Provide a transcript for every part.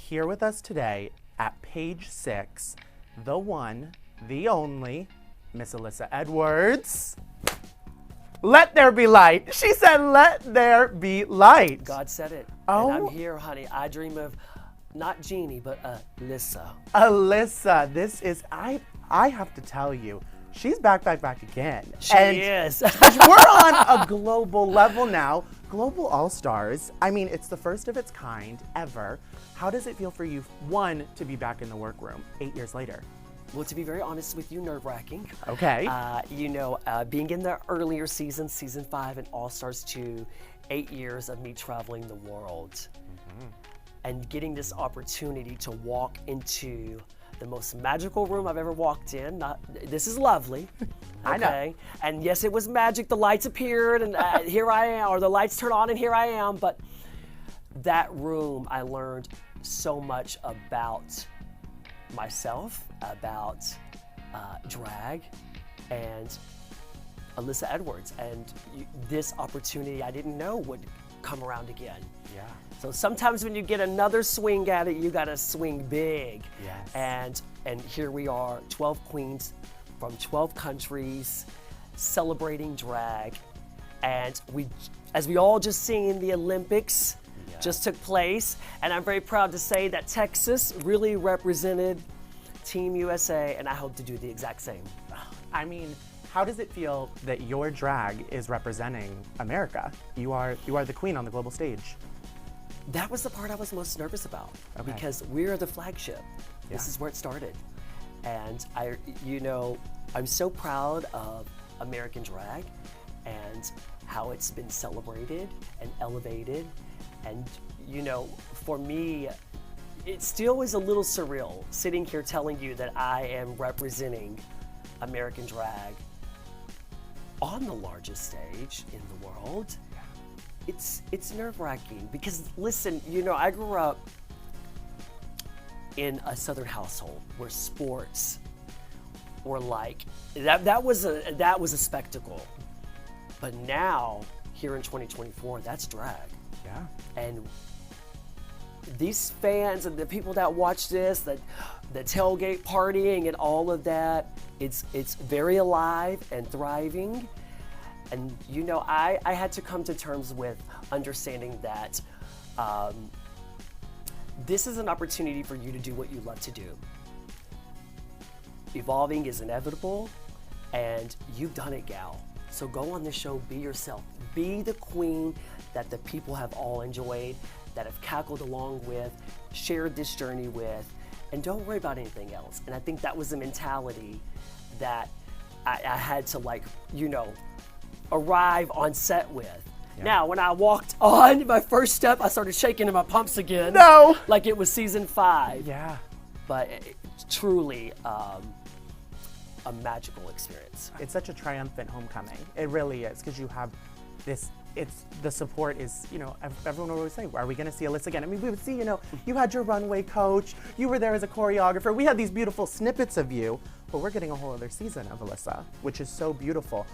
here with us today at page 6, the one, the only, Miss Alyssa Edwards. Let there be light. She said, let there be light. God said it. Oh. And I'm here, honey. I dream of not Jeannie, but Alyssa. Alyssa, this is, I have to tell you, she's back again. She is. We're on a global level now. Global All-Stars. I mean, it's the first of its kind ever. How does it feel for you, one, to be back in the workroom 8 years later? Well, to be very honest with you, nerve-wracking. Okay. Being in the earlier seasons, season 5 and All-Stars 2, 8 years of me traveling the world and getting this opportunity to walk into the most magical room I've ever walked in. This is lovely. I know. And yes, it was magic. The lights appeared and here I am, or the lights turned on and here I am. But that room, I learned so much about myself, about drag, and Alyssa Edwards. And this opportunity I didn't know would come around again. Yeah. So sometimes when you get another swing at it, you gotta swing big. Yes. And here we are, 12 queens from 12 countries celebrating drag. And as we all just seen, the Olympics just took place. And I'm very proud to say that Texas really represented Team USA, and I hope to do the exact same. I mean, how does it feel that your drag is representing America? You are the queen on the global stage. That was the part I was most nervous about, Okay. because we're the flagship. This is where it started. And I'm so proud of American drag and how it's been celebrated and elevated. And for me, it still is a little surreal sitting here telling you that I am representing American drag on the largest stage in the world. It's nerve-wracking because, listen, I grew up in a Southern household where sports were like that was a spectacle. But now, here in 2024, that's drag. Yeah. And these fans and the people that watch this, the tailgate partying and all of that, it's very alive and thriving. And I had to come to terms with understanding that this is an opportunity for you to do what you love to do. Evolving is inevitable, and you've done it, gal. So go on the show, be yourself. Be the queen that the people have all enjoyed, that have cackled along with, shared this journey with, and don't worry about anything else. And I think that was the mentality that I had to arrive on set with. Yeah. Now, when I walked on my first step, I started shaking in my pumps again. No! Like it was season 5. Yeah. But truly a magical experience. It's such a triumphant homecoming. It really is, because you have this, the support is, everyone will always say, are we gonna see Alyssa again? I mean, we would see, you had your runway coach, you were there as a choreographer, we had these beautiful snippets of you, but we're getting a whole other season of Alyssa, which is so beautiful.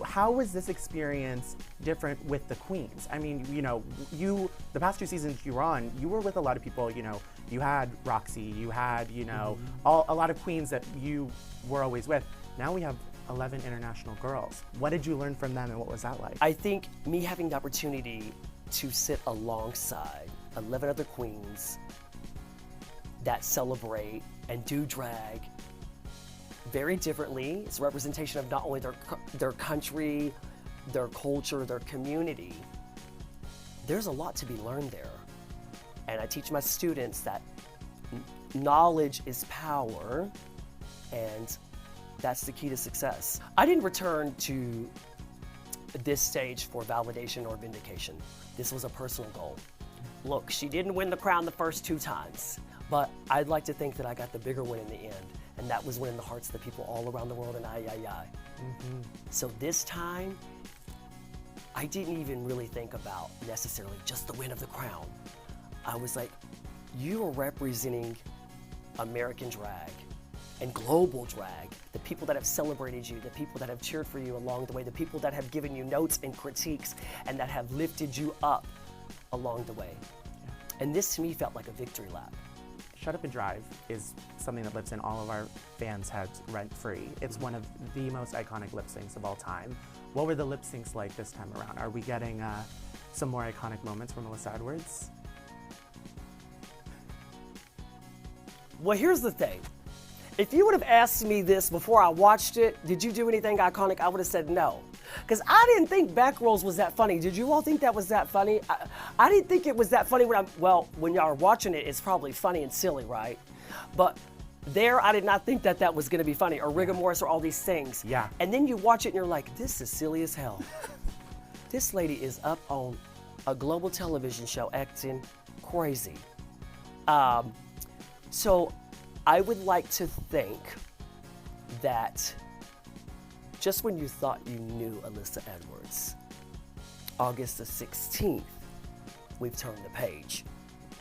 How was this experience different with the queens? I mean, the past 2 seasons you were on, you were with a lot of people, you had Roxy, you had, a lot of queens that you were always with. Now we have 11 international girls. What did you learn from them, and what was that like? I think me having the opportunity to sit alongside 11 other queens that celebrate and do drag very differently. It's a representation of not only their country, their culture, their community. There's a lot to be learned there. And I teach my students that knowledge is power, and that's the key to success. I didn't return to this stage for validation or vindication. This was a personal goal. Look, she didn't win the crown the first 2 times, but I'd like to think that I got the bigger win in the end, and that was winning the hearts of the people all around the world, and So this time, I didn't even really think about necessarily just the win of the crown. I was like, you are representing American drag and global drag, the people that have celebrated you, the people that have cheered for you along the way, the people that have given you notes and critiques and that have lifted you up along the way. And this to me felt like a victory lap. Shut Up and Drive is something that lives in all of our fans' heads rent-free. It's one of the most iconic lip syncs of all time. What were the lip syncs like this time around? Are we getting some more iconic moments from Alyssa Edwards? Well, here's the thing. If you would have asked me this before I watched it, did you do anything iconic? I would have said no. Because I didn't think back rolls was that funny. Did you all think that was that funny? I didn't think it was that funny when y'all are watching it, it's probably funny and silly, right? But there, I did not think that that was going to be funny, or rigor mortis, or all these things. Yeah. And then you watch it and you're like, this is silly as hell. This lady is up on a global television show acting crazy. So I would like to think that just when you thought you knew Alyssa Edwards, August the 16th, we've turned the page.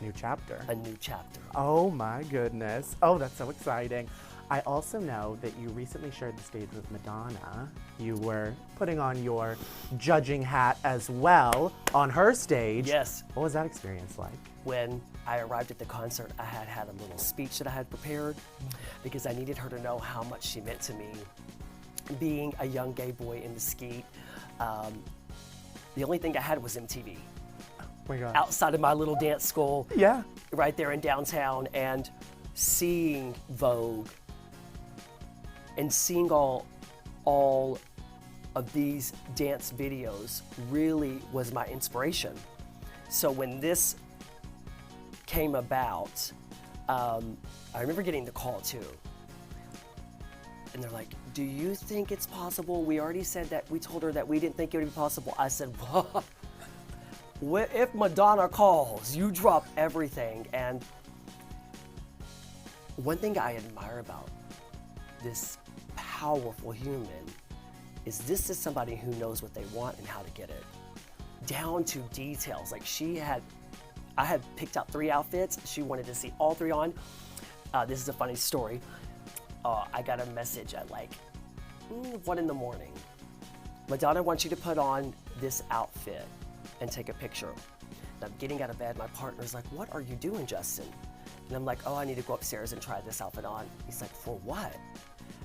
New chapter. A new chapter. Oh my goodness. Oh, that's so exciting. I also know that you recently shared the stage with Madonna. You were putting on your judging hat as well on her stage. Yes. What was that experience like? When I arrived at the concert, I had a little speech that I had prepared because I needed her to know how much she meant to me. Being a young gay boy in the skeet, the only thing I had was MTV. Oh my gosh. Outside of my little dance school, Yeah. right there in downtown, and seeing Vogue and seeing all of these dance videos really was my inspiration. So when this came about, I remember getting the call too. And they're like, do you think it's possible? We already said that, we told her that we didn't think it would be possible. I said, what if Madonna calls? You drop everything. And one thing I admire about this powerful human is this is somebody who knows what they want and how to get it. Down to details. Like I had picked out 3 outfits. She wanted to see all 3 on. This is a funny story. I got a message at like 1 in the morning. Madonna wants you to put on this outfit and take a picture. And I'm getting out of bed. My partner's like, what are you doing, Justin? And I'm like, oh, I need to go upstairs and try this outfit on. He's like, for what?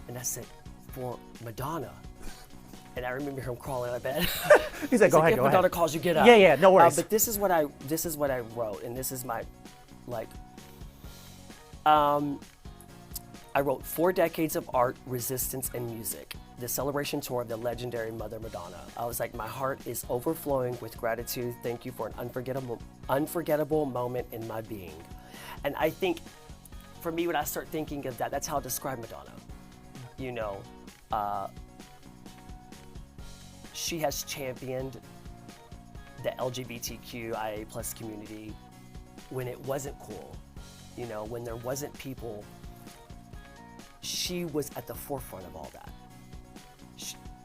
And I said, for Madonna. And I remember him crawling out of bed. He's like, go ahead, if go Madonna ahead. calls, you get up. Yeah, no worries. But this is what I wrote, and this is my, I wrote 4 decades of art, resistance, and music. The celebration tour of the legendary Mother Madonna. I was like, my heart is overflowing with gratitude. Thank you for an unforgettable moment in my being. And I think, for me, when I start thinking of that, that's how I describe Madonna. You know, she has championed the LGBTQIA+ community when it wasn't cool. You know, when there wasn't people, she was at the forefront of all that.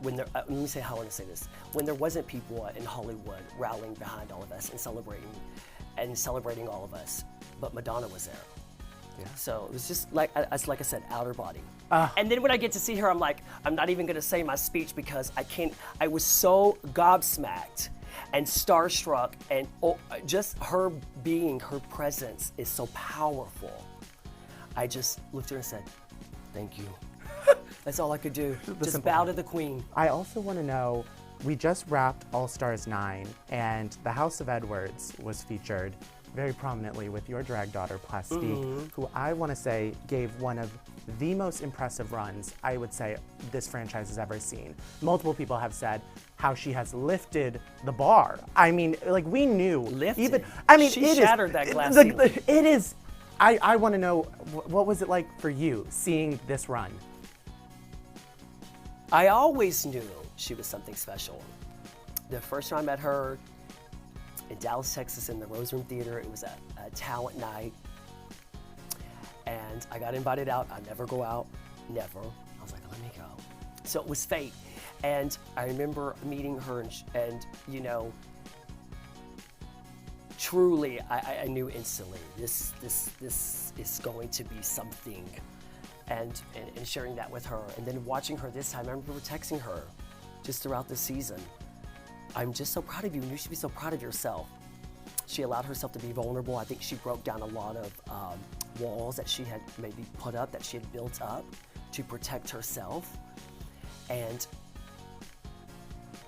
Let me say how I want to say this. When there wasn't people in Hollywood rallying behind all of us and celebrating all of us, but Madonna was there. Yeah. So it was just like I said, outer body. And then when I get to see her, I'm like, I'm not even going to say my speech because I was so gobsmacked and starstruck, and just her presence is so powerful. I just looked at her and said, thank you. That's all I could do. Just bow to the queen. I also want to know, we just wrapped All Stars 9, and the House of Edwards was featured very prominently with your drag daughter, Plastique, who I want to say gave one of the most impressive runs I would say this franchise has ever seen. Multiple people have said how she has lifted the bar. I mean, like, we knew. Lifted? She shattered that glass ceiling. It is. I want to know, what was it like for you seeing this run? I always knew she was something special. The first time I met her in Dallas, Texas, in the Rose Room Theater, it was a talent night. And I got invited out. I never go out, never. I was like, let me go. So it was fate. And I remember meeting her and you know, truly, I knew instantly, this is going to be something. And sharing that with her. And then watching her this time, I remember texting her just throughout the season. I'm just so proud of you, and you should be so proud of yourself. She allowed herself to be vulnerable. I think she broke down a lot of walls that she had maybe put up, that she had built up to protect herself. And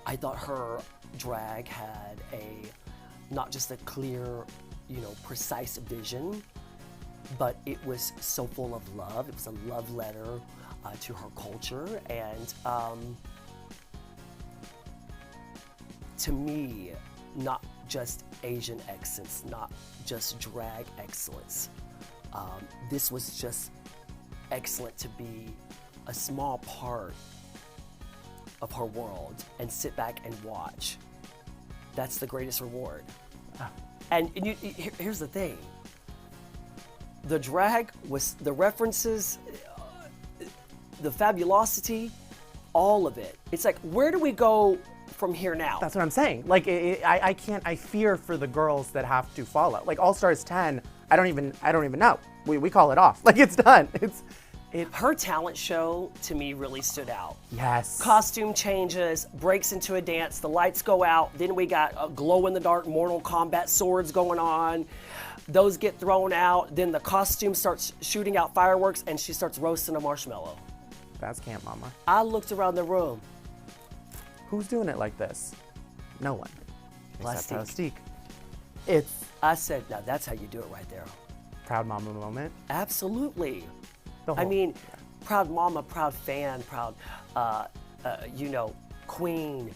I thought her drag had not just a clear, precise vision, but it was so full of love. It was a love letter to her culture. And to me, not just Asian excellence, not just drag excellence. This was just excellent to be a small part of her world and sit back and watch. That's the greatest reward. And here's the thing. The drag was, the references, the fabulosity, all of it. It's like, where do we go from here now? That's what I'm saying. Like, I fear for the girls that have to follow. Like All Stars 10, I don't even know. We call it off. Like, it's done. Her talent show, to me, really stood out. Yes. Costume changes, breaks into a dance, the lights go out, then we got glow-in-the-dark Mortal Kombat swords going on. Those get thrown out, then the costume starts shooting out fireworks, and she starts roasting a marshmallow. That's Camp Mama. I looked around the room. Who's doing it like this? No one. Plastique. Except Plastique. I said, now that's how you do it right there. Proud Mama moment. Absolutely. The whole, yeah. Proud mama, proud fan, proud, queen,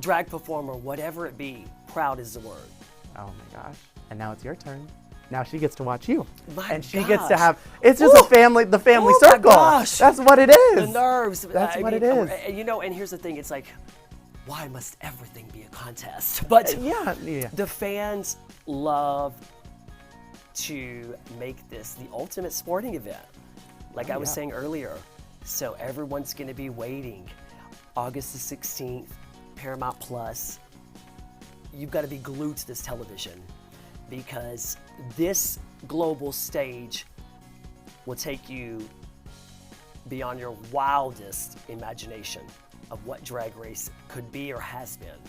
drag performer, whatever it be, proud is the word. Oh my gosh. And now it's your turn. Now she gets to watch you. My she gosh. gets to have, it's just the family circle. My gosh. That's what it is. The nerves. That's what it is. And here's the thing, it's like, why must everything be a contest? But yeah. The fans love to make this the ultimate sporting event. Like I was saying earlier. So everyone's gonna be waiting. August the 16th, Paramount Plus. You've got to be glued to this television because this global stage will take you beyond your wildest imagination of what Drag Race could be or has been.